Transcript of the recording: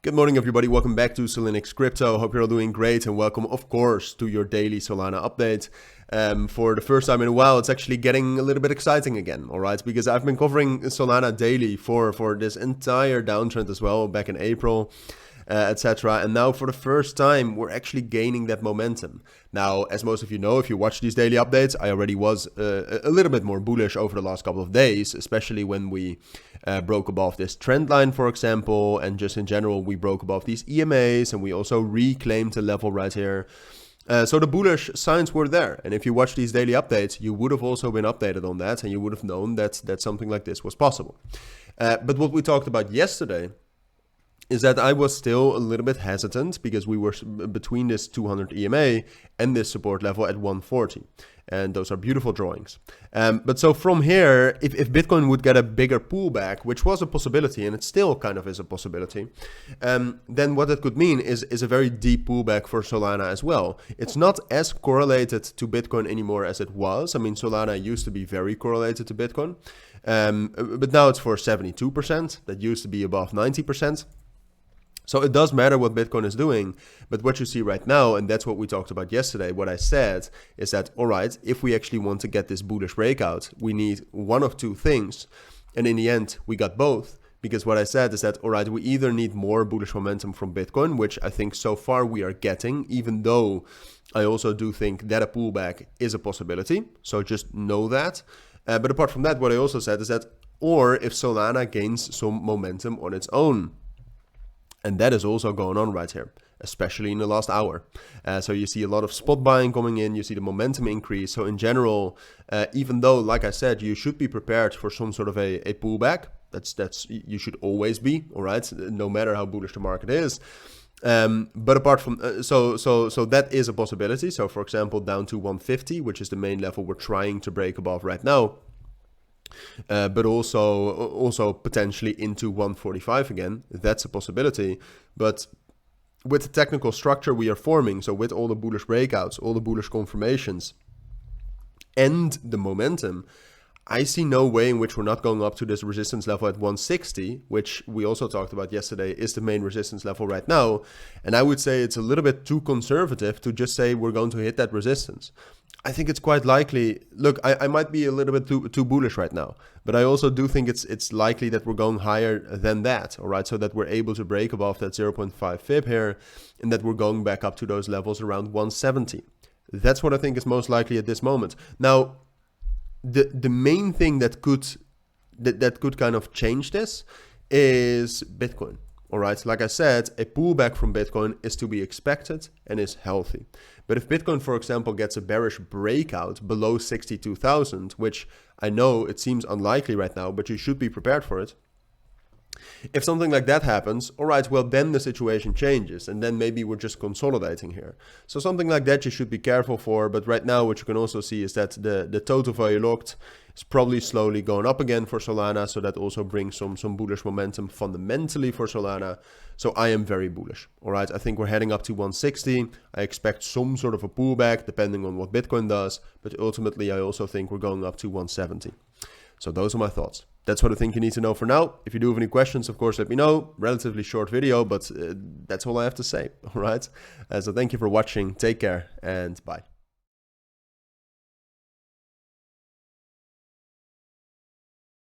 Good morning, everybody. Welcome back to Cilinix Crypto. Hope you're all doing great, and welcome, of course, to your daily Solana update. For the first time in a while, it's actually getting a little bit exciting again, all right? Because I've been covering Solana daily for this entire downtrend as well, back in April, etc. And now, for the first time, we're actually gaining that momentum. Now, as most of you know, if you watch these daily updates, I already was a little bit more bullish over the last couple of days, especially when we broke above this trend line, for example, and just in general, we broke above these EMAs, and we also reclaimed the level right here. So the bullish signs were there, and if you watch these daily updates, you would have also been updated on that, and you would have known that something like this was possible. But what we talked about yesterday is that I was still a little bit hesitant because we were between this 200 EMA and this support level at 140. And those are beautiful drawings. But so from here, if Bitcoin would get a bigger pullback, which was a possibility, and it still kind of is a possibility, then what it could mean is a very deep pullback for Solana as well. It's not as correlated to Bitcoin anymore as it was. I mean, Solana used to be very correlated to Bitcoin, but now it's for 72%. That used to be above 90%. So it does matter what Bitcoin is doing, but what you see right now, and that's what we talked about yesterday, what I said is that, all right, if we actually want to get this bullish breakout, we need one of two things. And in the end, we got both, because what I said is that, all right, we either need more bullish momentum from Bitcoin, which I think so far we are getting, even though I also do think that a pullback is a possibility. So just know that. But apart from that, what I also said is that, or if Solana gains some momentum on its own. And that is also going on right here, especially in the last hour. So you see a lot of spot buying coming in, you see the momentum increase. So in general, even though, like I said, you should be prepared for some sort of a pullback, that's you should always be, all right, no matter how bullish the market is. But apart from, so that is a possibility. So for example, down to 150, which is the main level we're trying to break above right now. But also potentially into 145 again. That's a possibility. But with the technical structure we are forming, so with all the bullish breakouts, all the bullish confirmations, and the momentum, I see no way in which we're not going up to this resistance level at 160, which we also talked about yesterday is the main resistance level right now. And I would say it's a little bit too conservative to just say we're going to hit that resistance. I think it's quite likely. Look, I might be a little bit too bullish right now, but I also do think it's likely that we're going higher than that, all right? So that we're able to break above that 0.5 fib here, and that we're going back up to those levels around 170. That's what I think is most likely at this moment. Now, the main thing that could kind of change this is Bitcoin. All right, like I said, a pullback from Bitcoin is to be expected and is healthy. But if Bitcoin, for example, gets a bearish breakout below 62,000, which I know it seems unlikely right now, but you should be prepared for it. If something like that happens, all right, well, then the situation changes, and then maybe we're just consolidating here. So something like that you should be careful for, but right now what you can also see is that the total value locked is probably slowly going up again for Solana, so that also brings some bullish momentum fundamentally for Solana. So I am very bullish, all right? I think we're heading up to 160. I expect some sort of a pullback depending on what Bitcoin does, but ultimately I also think we're going up to 170. So those are my thoughts. That's what I think you need to know for now. If you do have any questions, of course, let me know. Relatively short video, but that's all I have to say. All right. So thank you for watching. Take care and bye.